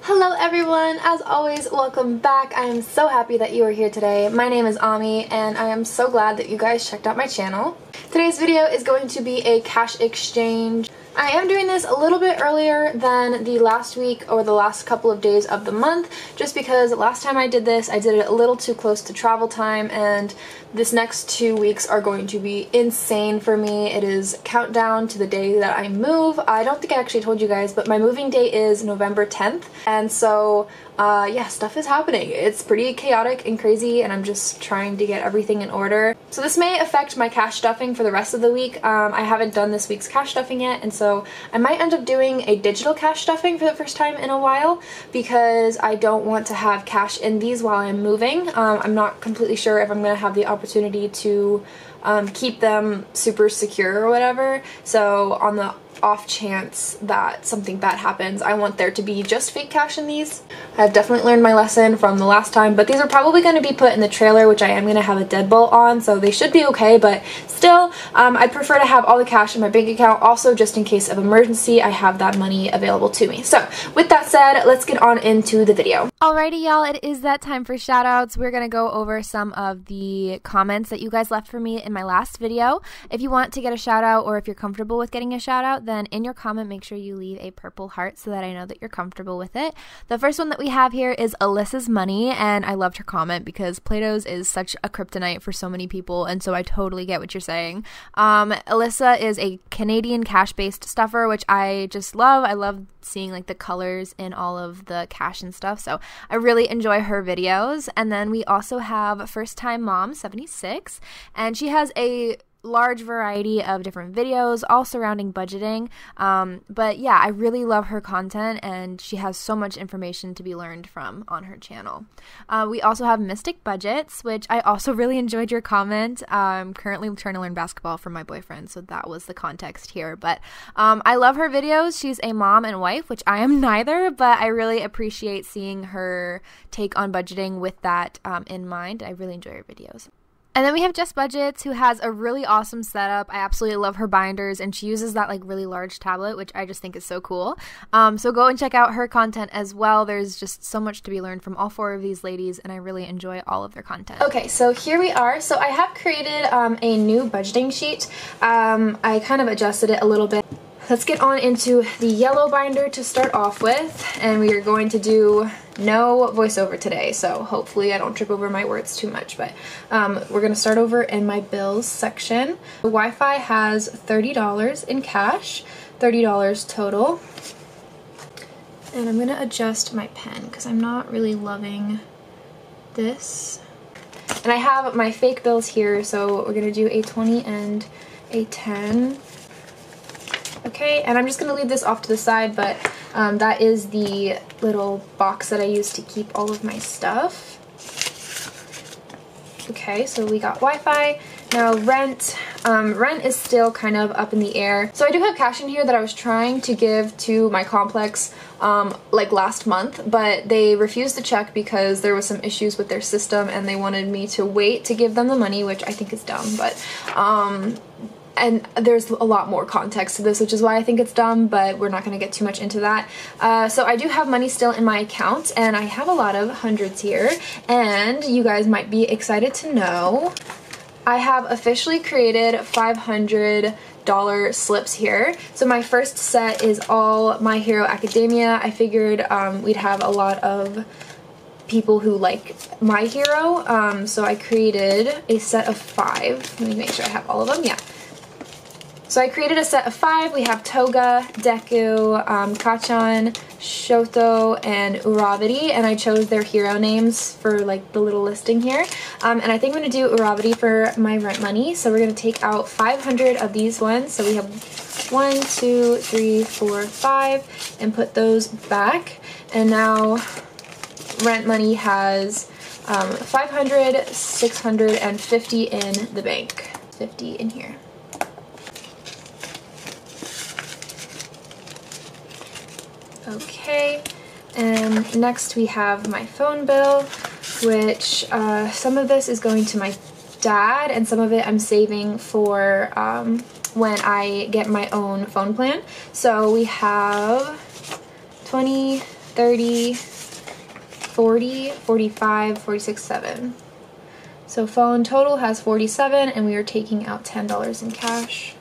Hello everyone, as always, welcome back. I am so happy that you are here today. My name is Ami and I am so glad that you guys checked out my channel. Today's video is going to be a cash exchange. I am doing this a little bit earlier than the last week or the last couple of days of the month, just because last time I did this, I did it a little too close to travel time, and this next 2 weeks are going to be insane for me. It is countdown to the day that I move. I don't think I actually told you guys, but my moving date is November 10th, and so yeah, stuff is happening. It's pretty chaotic and crazy, and I'm just trying to get everything in order. So this may affect my cash stuffing for the rest of the week. I haven't done this week's cash stuffing yet, and so I might end up doing a digital cash stuffing for the first time in a while because I don't want to have cash in these while I'm moving. I'm not completely sure if I'm going to have the opportunity to keep them super secure or whatever, so on the off chance that something bad happens, I want there to be just fake cash in these. I've definitely learned my lesson from the last time, but these are probably going to be put in the trailer, which I am going to have a deadbolt on, so they should be okay, but still, I'd prefer to have all the cash in my bank account, also just in case of emergency, I have that money available to me. So, with that said, let's get on into the video. Alrighty y'all, it is that time for shoutouts. We're going to go over some of the comments that you guys left for me in my last video. If you want to get a shout out, or if you're comfortable with getting a shout out, then in your comment make sure you leave a purple heart so that I know that you're comfortable with it. The first one that we have here is Alyssa's Money, and I loved her comment because Play-Dohs is such a kryptonite for so many people, and so I totally get what you're saying. Alyssa is a Canadian cash-based stuffer, which I just love. I love seeing like the colors in all of the cash and stuff, so I really enjoy her videos. And then we also have First Time Mom 76, and she has a large variety of different videos all surrounding budgeting, but yeah, I really love her content and she has so much information to be learned from on her channel. We also have Mystic Budgets, which I also really enjoyed your comment. I'm currently trying to learn basketball from my boyfriend, so that was the context here, but I love her videos. She's a mom and wife, which I am neither, but I really appreciate seeing her take on budgeting with that in mind. I really enjoy her videos. And then we have Just Budgets, who has a really awesome setup. I absolutely love her binders, and she uses that like really large tablet, which I just think is so cool. So go and check out her content as well. There's just so much to be learned from all four of these ladies, and I really enjoy all of their content. Okay, so here we are. So I have created a new budgeting sheet. I kind of adjusted it a little bit. Let's get on into the yellow binder to start off with, and we are going to do no voiceover today, so hopefully I don't trip over my words too much, but we're going to start over in my bills section. The Wi-Fi has $30 in cash, $30 total, and I'm going to adjust my pen because I'm not really loving this. And I have my fake bills here, so we're going to do a 20 and a 10. Okay, and I'm just going to leave this off to the side, but that is the little box that I use to keep all of my stuff. Okay, so we got Wi-Fi. Now rent. Rent is still kind of up in the air. So I do have cash in here that I was trying to give to my complex like last month, but they refused to check because there was some issues with their system and they wanted me to wait to give them the money, which I think is dumb, but and there's a lot more context to this, which is why I think it's dumb, but we're not going to get too much into that. So I do have money still in my account, and I have a lot of hundreds here, and you guys might be excited to know I have officially created $500 slips here. So my first set is all My Hero Academia. I figured we'd have a lot of people who like My Hero, so I created a set of 5. Let me make sure I have all of them. Yeah. So I created a set of 5. We have Toga, Deku, Kachan, Shoto, and Uravati, and I chose their hero names for like the little listing here. And I think I'm going to do Uravati for my rent money. So we're going to take out 500 of these ones. So we have 1, 2, 3, 4, 5, and put those back. And now rent money has 500, 650 in the bank, 50 in here. Okay, and next we have my phone bill, which some of this is going to my dad and some of it I'm saving for when I get my own phone plan. So we have 20, 30, 40, 45, 46, 7. So phone total has 47, and we are taking out $10 in cash.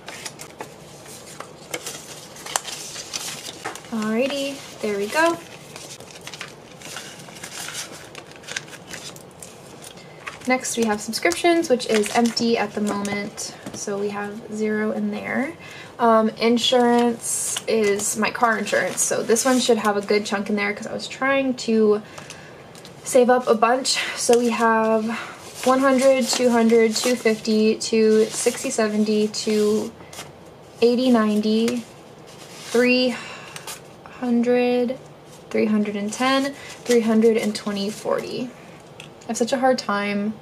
Alrighty, there we go. Next we have subscriptions, which is empty at the moment, so we have 0 in there. Insurance is my car insurance, so this one should have a good chunk in there because I was trying to save up a bunch. So we have 100, 200, 250, 260, 70, 280, 90, 300, 310, 320, 40. I have such a hard time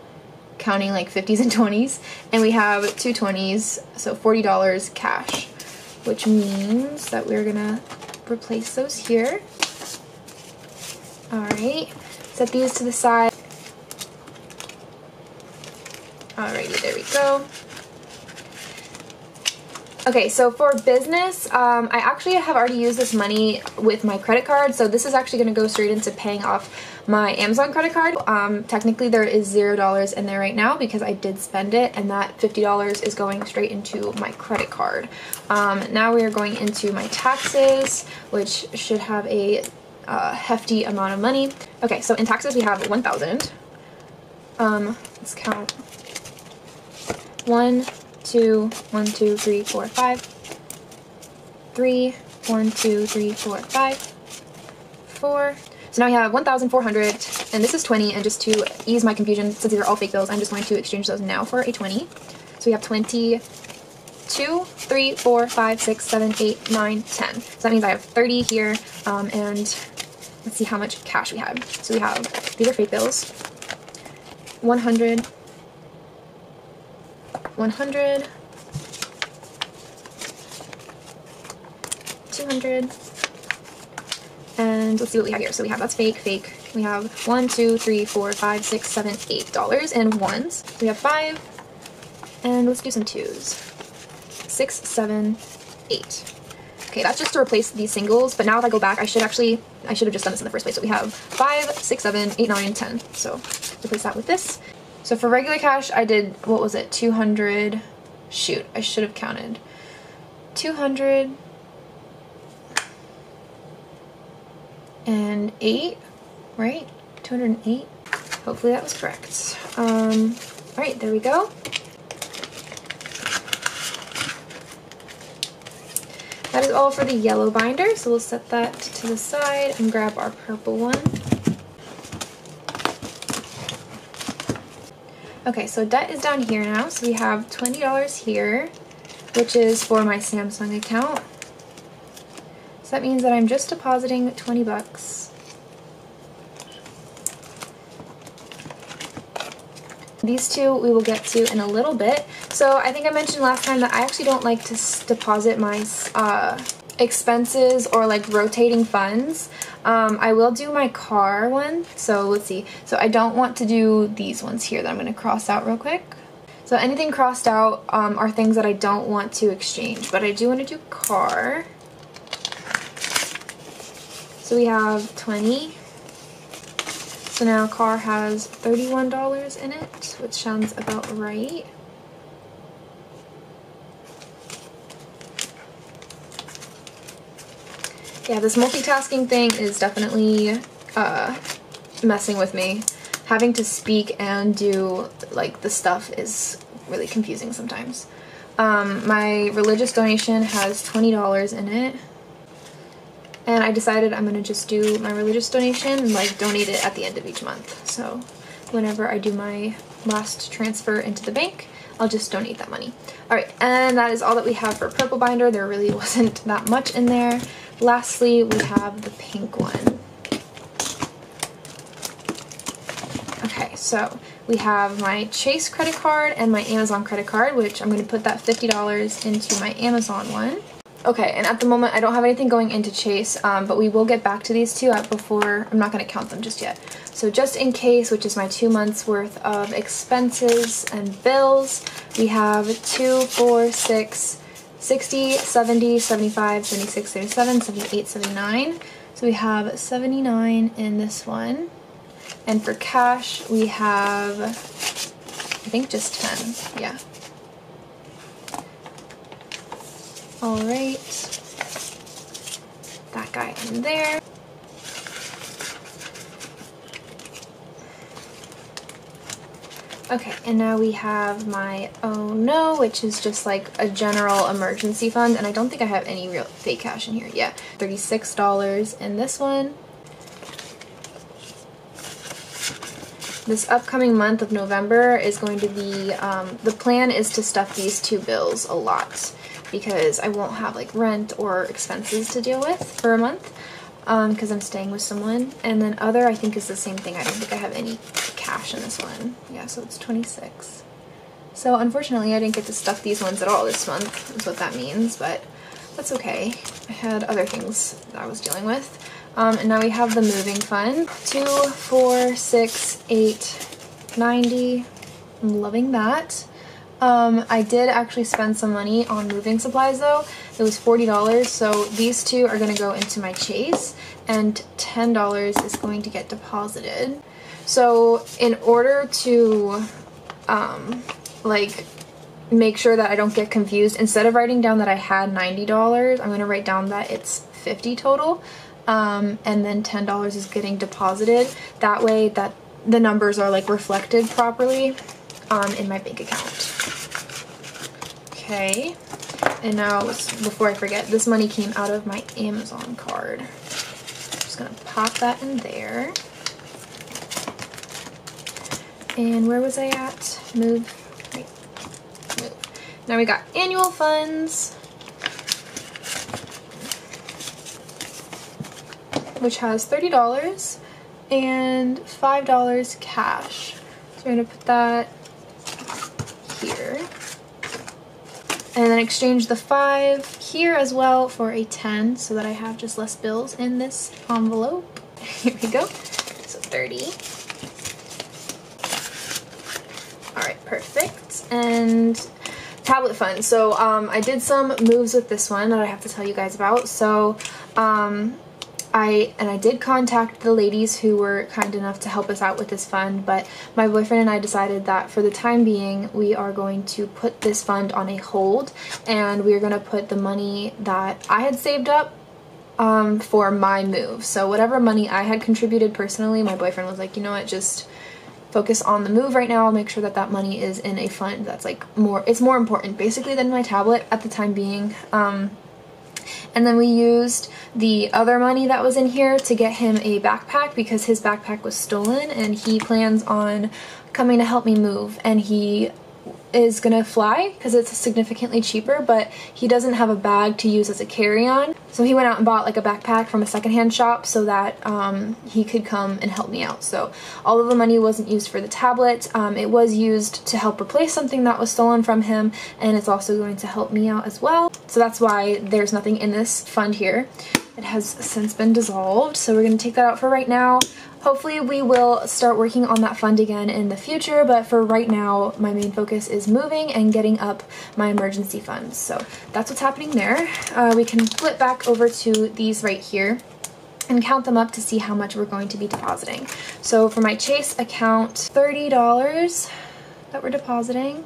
counting like 50s and 20s, and we have 2 20s, so $40 cash, which means that we're gonna replace those here. Alright, set these to the side. Alrighty, there we go. Okay, so for business, I actually have already used this money with my credit card, so this is actually going to go straight into paying off my Amazon credit card. Technically there is $0 in there right now because I did spend it, and that $50 is going straight into my credit card. Now we are going into my taxes, which should have a hefty amount of money. Okay, so in taxes we have 1,000. Let's count. 1, 2, 1, 2, 3, 4, 5. 3, 1, 2, 3, 4, 5. 4. So now we have 1,400, and this is 20, and just to ease my confusion, since these are all fake bills, I'm just going to exchange those now for a 20. So we have 22, 3, 4, 5, 6, 7, 8, 9, 10. So that means I have 30 here, and let's see how much cash we have. So we have, these are fake bills, 100, 100, 200, and let's see what we have here. So we have, that's fake, fake. We have 1, 2, 3, 4, 5, 6, 7, $8 in ones. We have 5, and let's do some 2s. 6, 7, 8. Okay, that's just to replace these singles, but now if I go back, I should have just done this in the first place. So we have 5, 6, 7, 8, 9, 10. So replace that with this. So for regular cash, I did, what was it, 200, shoot, I should have counted. 208, right? 208? Hopefully that was correct. Alright, there we go. That is all for the yellow binder, so we'll set that to the side and grab our purple one. Okay, so debt is down here now, so we have $20 here, which is for my Samsung account. So that means that I'm just depositing 20 bucks. These two we will get to in a little bit. So I think I mentioned last time that I actually don't like to deposit my expenses or like rotating funds. I will do my car one, so let's see. So I don't want to do these ones here that I'm going to cross out real quick. So anything crossed out are things that I don't want to exchange, but I do want to do car. So we have 20. So now car has $31 in it, which sounds about right. Yeah, this multitasking thing is definitely messing with me. Having to speak and do like the stuff is really confusing sometimes. My religious donation has $20 in it. And I decided I'm gonna just do my religious donation and like donate it at the end of each month. So whenever I do my last transfer into the bank, I'll just donate that money. Alright, and that is all that we have for purple binder. There really wasn't that much in there. Lastly, we have the pink one. Okay, so we have my Chase credit card and my Amazon credit card, which I'm going to put that $50 into my Amazon one. Okay, and at the moment I don't have anything going into Chase, but we will get back to these two before, I'm not going to count them just yet. So just in case, which is my 2 months worth of expenses and bills, we have 2, 4, 6, 60, 70, 75, 76, 77, 78, 79. So we have 79 in this one. And for cash, we have, I think, just 10. Yeah. All right. That guy in there. Okay, and now we have my oh no, which is just like a general emergency fund, and I don't think I have any real fake cash in here. Yeah, $36 in this one. This upcoming month of November is going to be, the plan is to stuff these two bills a lot because I won't have like rent or expenses to deal with for a month because I'm staying with someone. And then other, I think, is the same thing. I don't think I have any cash in this one. Yeah, so it's 26. So unfortunately I didn't get to stuff these ones at all this month, is what that means, but that's okay. I had other things that I was dealing with. And now we have the moving fund. 2, 4, 6, 8, 90. I'm loving that. I did actually spend some money on moving supplies though. It was $40, so these two are going to go into my Chase, and $10 is going to get deposited. So in order to like make sure that I don't get confused, instead of writing down that I had $90, I'm going to write down that it's $50 total, and then $10 is getting deposited. That way that the numbers are like reflected properly in my bank account. Okay, and now before I forget, this money came out of my Amazon card. I'm just gonna pop that in there. And where was I at? Move. Right. Move. Now we got annual funds, which has $30 and $5 cash. So we're gonna put that here. And then exchange the 5 here as well for a 10 so that I have just less bills in this envelope. Here we go. So 30. Alright, perfect. And tablet fund. So I did some moves with this one that I have to tell you guys about. So I did contact the ladies who were kind enough to help us out with this fund, but my boyfriend and I decided that for the time being we are going to put this fund on a hold, and we are going to put the money that I had saved up for my move. So whatever money I had contributed personally, my boyfriend was like, you know what, just focus on the move right now. I'll make sure that that money is in a fund that's like it's more important basically than my tablet at the time being. And then we used the other money that was in here to get him a backpack because his backpack was stolen, and he plans on coming to help me move, and he is gonna fly because it's significantly cheaper, but he doesn't have a bag to use as a carry-on. So he went out and bought like a backpack from a secondhand shop so that he could come and help me out. So all of the money wasn't used for the tablet. It was used to help replace something that was stolen from him, and it's also going to help me out as well. So that's why there's nothing in this fund here. It has since been dissolved, so we're going to take that out for right now. Hopefully we will start working on that fund again in the future, but for right now my main focus is moving and getting up my emergency funds. So that's what's happening there. We can flip back over to these right here and count them up to see how much we're going to be depositing. So for my Chase account, $30 that we're depositing.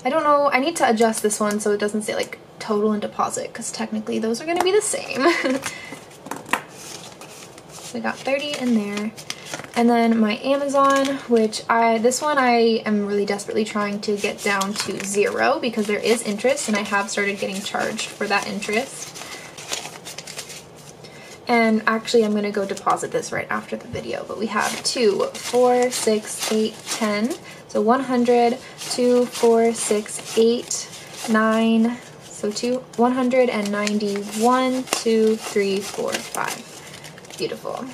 I don't know, I need to adjust this one so it doesn't say like total and deposit, because technically those are going to be the same. So we got 30 in there. And then my Amazon, which this one I am really desperately trying to get down to 0 because there is interest, and I have started getting charged for that interest. And actually I'm going to go deposit this right after the video, but we have 2, 4, 6, 8, 10. So 100, 2, 4, 6, 8, 9, so 191, 2, 3, 4, 5. Beautiful.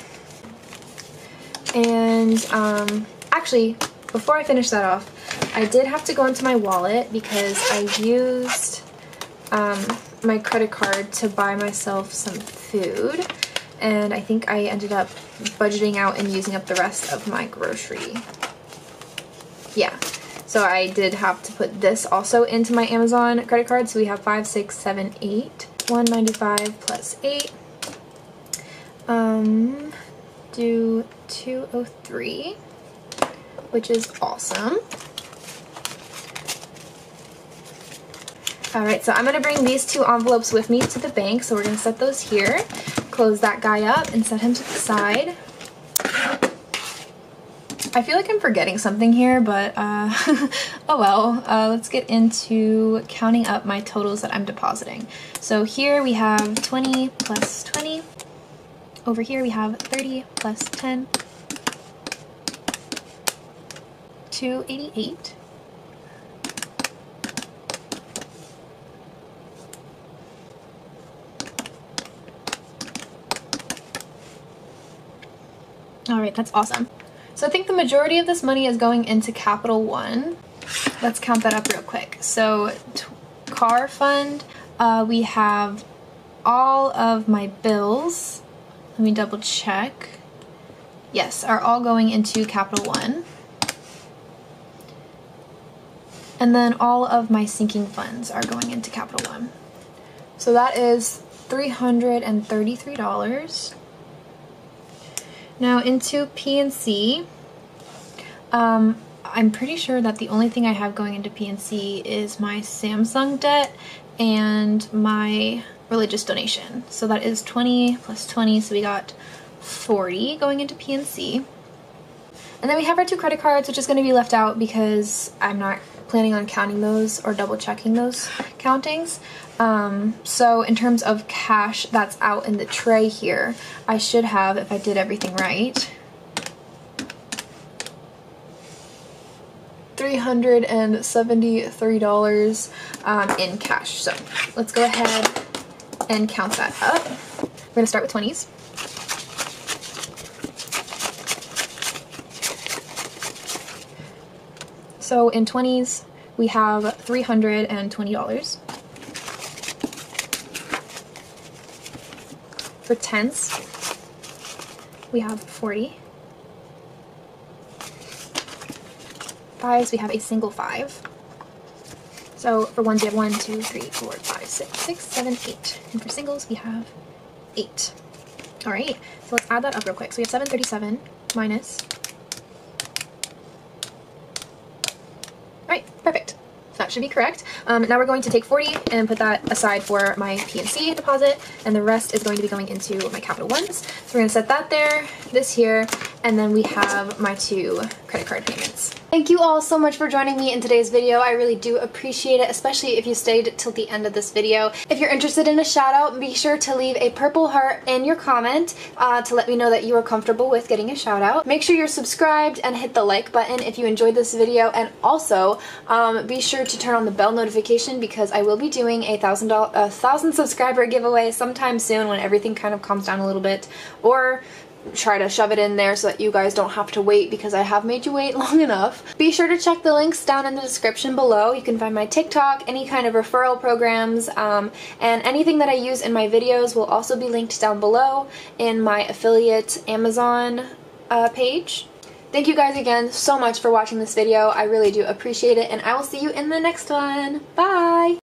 And actually, before I finish that off, I did have to go into my wallet because I used my credit card to buy myself some food, and I think I ended up budgeting out and using up the rest of my grocery. Yeah, so I did have to put this also into my Amazon credit card. So we have 5, 6, 7, 8, 195 plus 8. do 203, which is awesome. Alright, so I'm going to bring these 2 envelopes with me to the bank, so we're going to set those here, close that guy up, and set him to the side. I feel like I'm forgetting something here, but oh well. Let's get into counting up my totals that I'm depositing. So here we have 20 plus 20. Over here we have 30 plus 10. 288. Alright, that's awesome. So I think the majority of this money is going into Capital One. Let's count that up real quick. So car fund, we have all of my bills. Let me double check. Yes, are all going into Capital One. And then all of my sinking funds are going into Capital One. So that is $333. Now into PNC, I'm pretty sure that the only thing I have going into PNC is my Samsung debt and my religious donation. So that is 20 plus 20, so we got 40 going into PNC. And then we have our 2 credit cards, which is going to be left out because I'm not planning on counting those or double checking those countings. So in terms of cash that's out in the tray here, I should have, if I did everything right, $373 in cash. So let's go ahead and count that up. We're gonna start with 20s. So in 20s, we have $320. For 10s, we have 40. 5s, we have a single 5. So for 1s, we have 1, 2, 3, 4, 5, 6, 6, 7, 8. And for singles, we have 8. Alright, so let's add that up real quick. So we have 737 minus. Alright, perfect. So that should be correct. Now we're going to take 40 and put that aside for my PNC deposit, and the rest is going to be going into my Capital Ones. So we're going to set that there, this here, and then we have my 2 credit card payments. Thank you all so much for joining me in today's video. I really do appreciate it, especially if you stayed till the end of this video. If you're interested in a shout out, be sure to leave a purple heart in your comment to let me know that you are comfortable with getting a shout out. Make sure you're subscribed and hit the like button if you enjoyed this video, and also be sure to turn on the bell notification because I will be doing a 1,000 subscriber giveaway sometime soon when everything kind of calms down a little bit, or try to shove it in there so that you guys don't have to wait because I have made you wait long enough. Be sure to check the links down in the description below. You can find my TikTok, any kind of referral programs, and anything that I use in my videos will also be linked down below in my affiliate Amazon page. Thank you guys again so much for watching this video. I really do appreciate it, and I will see you in the next one. Bye!